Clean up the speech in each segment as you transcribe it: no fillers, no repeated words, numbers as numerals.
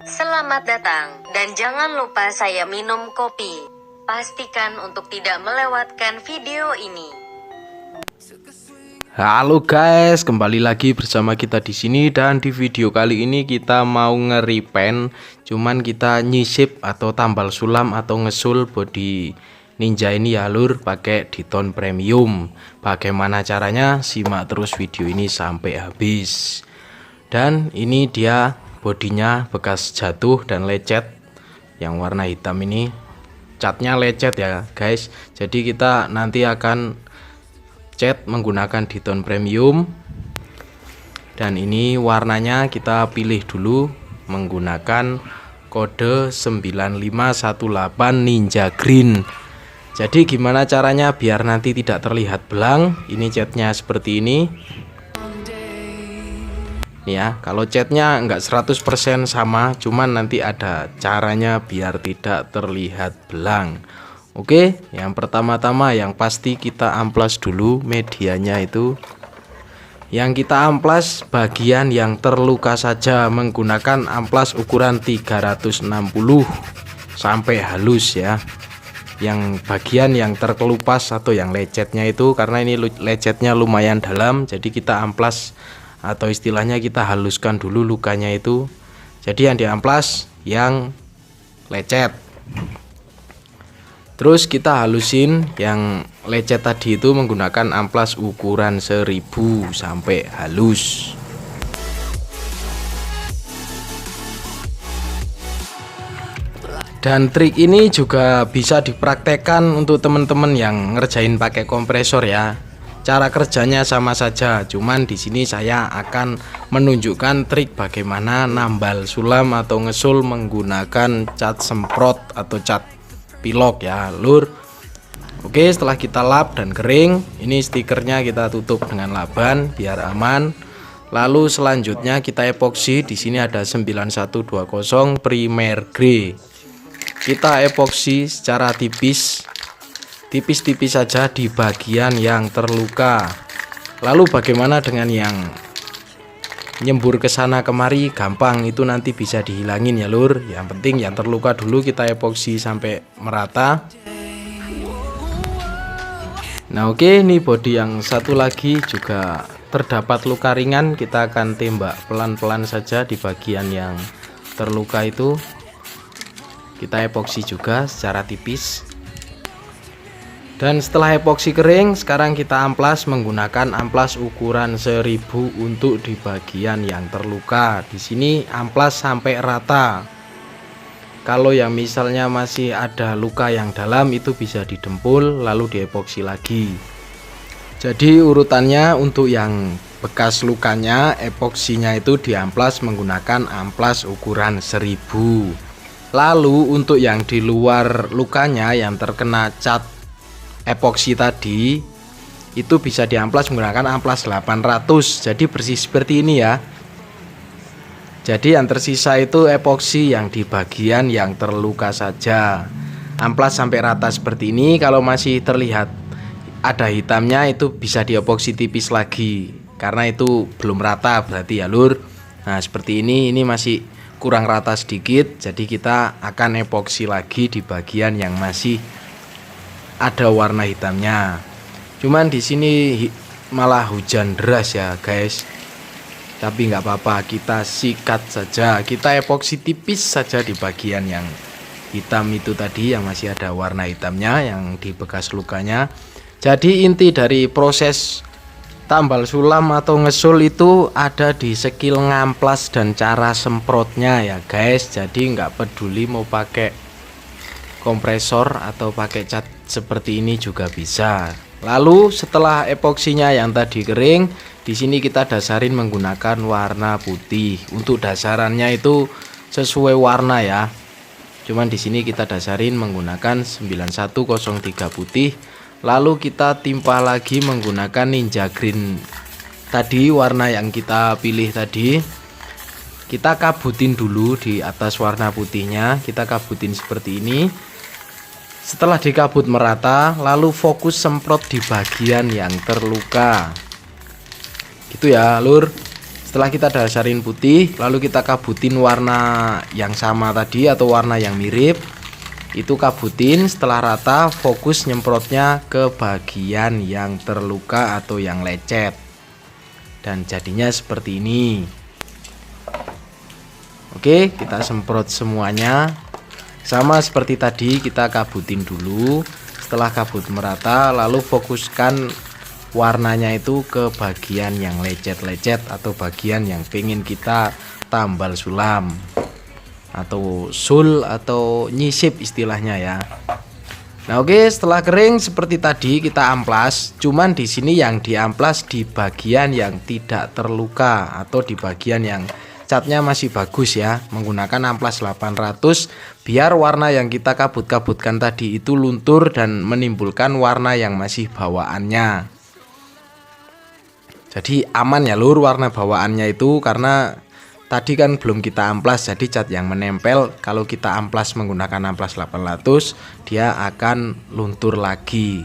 Selamat datang, dan jangan lupa saya minum kopi. Pastikan untuk tidak melewatkan video ini. Halo guys, kembali lagi bersama kita di sini, dan di video kali ini kita mau nge-repaint, cuman kita nyisip atau tambal sulam atau ngesul body Ninja ini ya lur, pakai Diton Premium. Bagaimana caranya? Simak terus video ini sampai habis. Dan ini dia bodinya bekas jatuh dan lecet, yang warna hitam ini catnya lecet ya guys. Jadi kita nanti akan cat menggunakan Diton Premium, dan ini warnanya kita pilih dulu menggunakan kode 9518 Ninja Green. Jadi gimana caranya biar nanti tidak terlihat belang? Ini catnya seperti ini nih ya. Kalau catnya enggak 100% sama, cuman nanti ada caranya biar tidak terlihat belang. Oke, yang pertama-tama yang pasti kita amplas dulu medianya itu. Yang kita amplas bagian yang terluka saja menggunakan amplas ukuran 360 sampai halus ya. Yang bagian yang terkelupas atau yang lecetnya itu, karena ini lecetnya lumayan dalam, jadi kita amplas atau istilahnya kita haluskan dulu lukanya itu. Jadi yang diamplas yang lecet, terus kita halusin yang lecet tadi itu menggunakan amplas ukuran 1000 sampai halus. Dan trik ini juga bisa dipraktekkan untuk teman-teman yang ngerjain pakai kompresor ya. Cara kerjanya sama saja, cuman di sini saya akan menunjukkan trik bagaimana nambal sulam atau ngesul menggunakan cat semprot atau cat pilok ya lur. Oke, setelah kita lap dan kering, ini stikernya kita tutup dengan laban biar aman. Lalu selanjutnya kita epoksi. Di sini ada 9120 Primer Grey. Kita epoksi secara tipis-tipis saja di bagian yang terluka. Lalu bagaimana dengan yang nyembur ke sana kemari? Gampang, itu nanti bisa dihilangin ya lur. Yang penting yang terluka dulu kita epoksi sampai merata. Nah oke, ini bodi yang satu lagi juga terdapat luka ringan. Kita akan tembak pelan-pelan saja di bagian yang terluka itu. Kita epoksi juga secara tipis. Dan setelah epoksi kering, sekarang kita amplas menggunakan amplas ukuran 1000 untuk di bagian yang terluka. Di sini amplas sampai rata. Kalau yang misalnya masih ada luka yang dalam, itu bisa didempul lalu diepoksi lagi. Jadi urutannya, untuk yang bekas lukanya epoksinya itu diamplas menggunakan amplas ukuran 1000. Lalu untuk yang di luar lukanya yang terkena cat epoksi tadi, itu bisa diamplas menggunakan amplas 800. Jadi bersih seperti ini ya. Jadi yang tersisa itu epoksi yang di bagian yang terluka saja. Amplas sampai rata seperti ini. Kalau masih terlihat ada hitamnya, itu bisa diepoksi tipis lagi, karena itu belum rata berarti ya lur. Nah seperti ini masih kurang rata sedikit, jadi kita akan epoksi lagi di bagian yang masih ada warna hitamnya. Cuman di sini malah hujan deras ya guys, tapi nggak apa-apa, kita sikat saja. Kita epoksi tipis saja di bagian yang hitam itu tadi, yang masih ada warna hitamnya yang di bekas lukanya. Jadi inti dari proses tambal sulam atau ngesul itu ada di skill ngamplas dan cara semprotnya ya guys. Jadi nggak peduli mau pakai kompresor atau pakai cat seperti ini juga bisa. Lalu setelah epoksinya yang tadi kering, di sini kita dasarin menggunakan warna putih. Untuk dasarannya itu sesuai warna ya. Cuman di sini kita dasarin menggunakan 9103 putih. Lalu kita timpa lagi menggunakan Ninja Green tadi, warna yang kita pilih tadi. Kita kabutin dulu di atas warna putihnya, kita kabutin seperti ini. Setelah dikabut merata, lalu fokus semprot di bagian yang terluka gitu ya lur. Setelah kita dasarin putih, lalu kita kabutin warna yang sama tadi atau warna yang mirip. Itu kabutin, setelah rata fokus nyemprotnya ke bagian yang terluka atau yang lecet. Dan jadinya seperti ini. Oke, kita semprot semuanya. Sama seperti tadi, kita kabutin dulu. Setelah kabut merata, lalu fokuskan warnanya itu ke bagian yang lecet-lecet atau bagian yang pengen kita tambal sulam atau sul atau nyisip istilahnya ya. Nah oke, setelah kering seperti tadi kita amplas. Cuman di sini yang diamplas di bagian yang tidak terluka atau di bagian yang catnya masih bagus ya, menggunakan amplas 800 biar warna yang kita kabut-kabutkan tadi itu luntur dan menimbulkan warna yang masih bawaannya. Jadi aman ya lur warna bawaannya itu, karena tadi kan belum kita amplas, jadi cat yang menempel kalau kita amplas menggunakan amplas 800 dia akan luntur lagi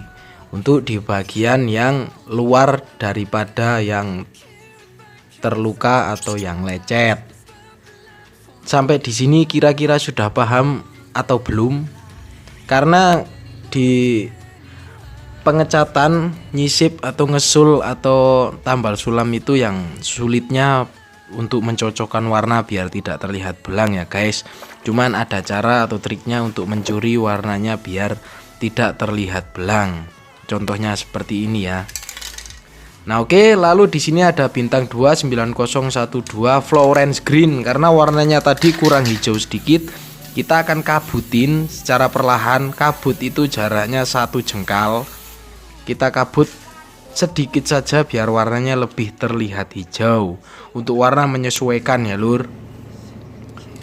untuk di bagian yang luar daripada yang terluka atau yang lecet. Sampai di sini kira-kira sudah paham atau belum? Karena di pengecatan, nyisip atau ngesul atau tambal sulam itu yang sulitnya untuk mencocokkan warna biar tidak terlihat belang ya guys. Cuman ada cara atau triknya untuk mencuri warnanya biar tidak terlihat belang. Contohnya seperti ini ya. Nah oke, lalu di sini ada bintang 2 9012 Florence Green. Karena warnanya tadi kurang hijau sedikit, kita akan kabutin secara perlahan. Kabut itu jaraknya 1 jengkal. Kita kabut sedikit saja biar warnanya lebih terlihat hijau. Untuk warna menyesuaikan ya lur.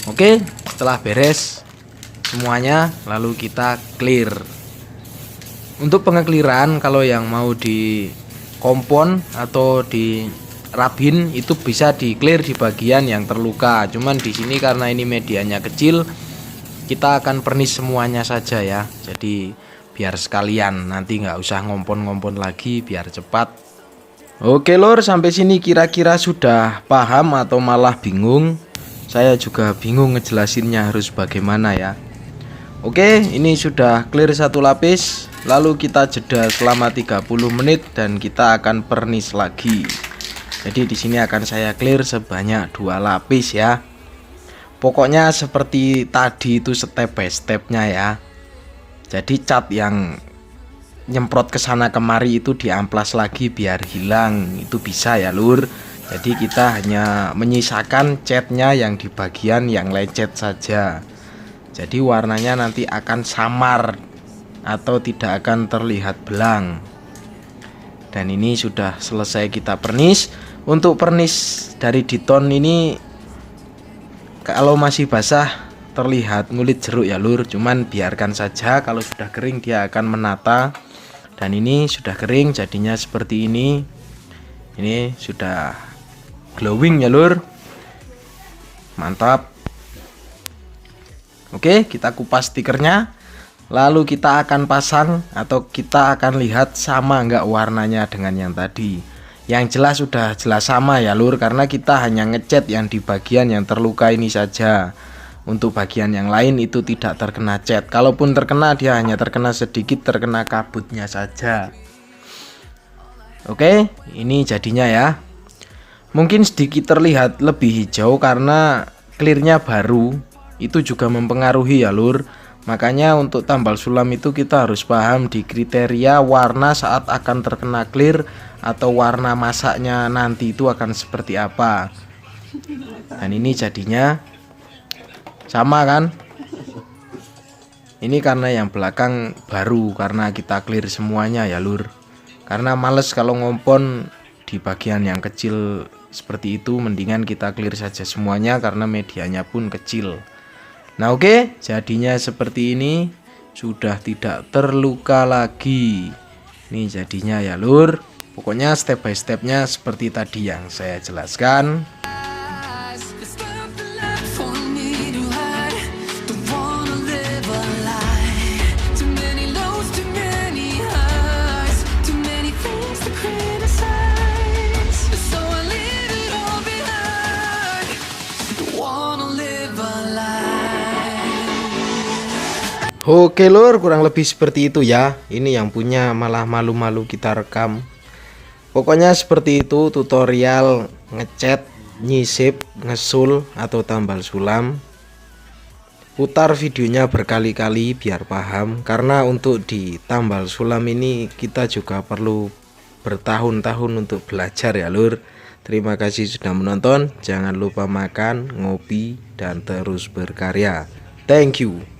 Oke, setelah beres semuanya lalu kita clear. Untuk pengekliran kalau yang mau di kompon atau di rabin itu bisa di clear di bagian yang terluka. Cuman di sini karena ini medianya kecil, kita akan pernis semuanya saja ya. Jadi biar sekalian, nanti nggak usah ngompon-ngompon lagi biar cepat. Oke lor, sampai sini kira-kira sudah paham atau malah bingung? Saya juga bingung ngejelasinnya harus bagaimana ya. Oke, ini sudah clear satu lapis. Lalu kita jeda selama 30 menit dan kita akan pernis lagi. Jadi di sini akan saya clear sebanyak 2 lapis ya. Pokoknya seperti tadi itu step by stepnya ya. Jadi cat yang nyemprot ke sana kemari itu diamplas lagi biar hilang, itu bisa ya lur. Jadi kita hanya menyisakan catnya yang di bagian yang lecet saja. Jadi warnanya nanti akan samar atau tidak akan terlihat belang. Dan ini sudah selesai kita pernis. Untuk pernis dari diton ini kalau masih basah terlihat ngulit jeruk ya lur, cuman biarkan saja, kalau sudah kering dia akan menata. Dan ini sudah kering jadinya seperti ini. Ini sudah glowing ya lur, mantap. Oke, kita kupas stikernya, lalu kita akan pasang atau kita akan lihat sama enggak warnanya dengan yang tadi. Yang jelas sudah jelas sama ya lur, karena kita hanya ngecat yang di bagian yang terluka ini saja. Untuk bagian yang lain itu tidak terkena cat. Kalaupun terkena, dia hanya terkena sedikit, terkena kabutnya saja. Oke, ini jadinya ya. Mungkin sedikit terlihat lebih hijau karena clearnya baru. Itu juga mempengaruhi ya lur. Makanya untuk tambal sulam itu kita harus paham di kriteria warna saat akan terkena clear atau warna masaknya nanti itu akan seperti apa. Dan ini jadinya sama kan. Ini karena yang belakang baru, karena kita clear semuanya ya lur. Karena males kalau ngompon di bagian yang kecil seperti itu, mendingan kita clear saja semuanya karena medianya pun kecil. Nah oke, jadinya seperti ini, sudah tidak terluka lagi. Ini jadinya ya lur. Pokoknya step by stepnya seperti tadi yang saya jelaskan. Oke lur, kurang lebih seperti itu ya. Ini yang punya malah malu-malu kita rekam. Pokoknya seperti itu tutorial ngecat, nyisip, ngesul atau tambal sulam. Putar videonya berkali-kali biar paham, karena untuk di tambal sulam ini kita juga perlu bertahun-tahun untuk belajar ya lur. Terima kasih sudah menonton. Jangan lupa makan, ngopi, dan terus berkarya. Thank you.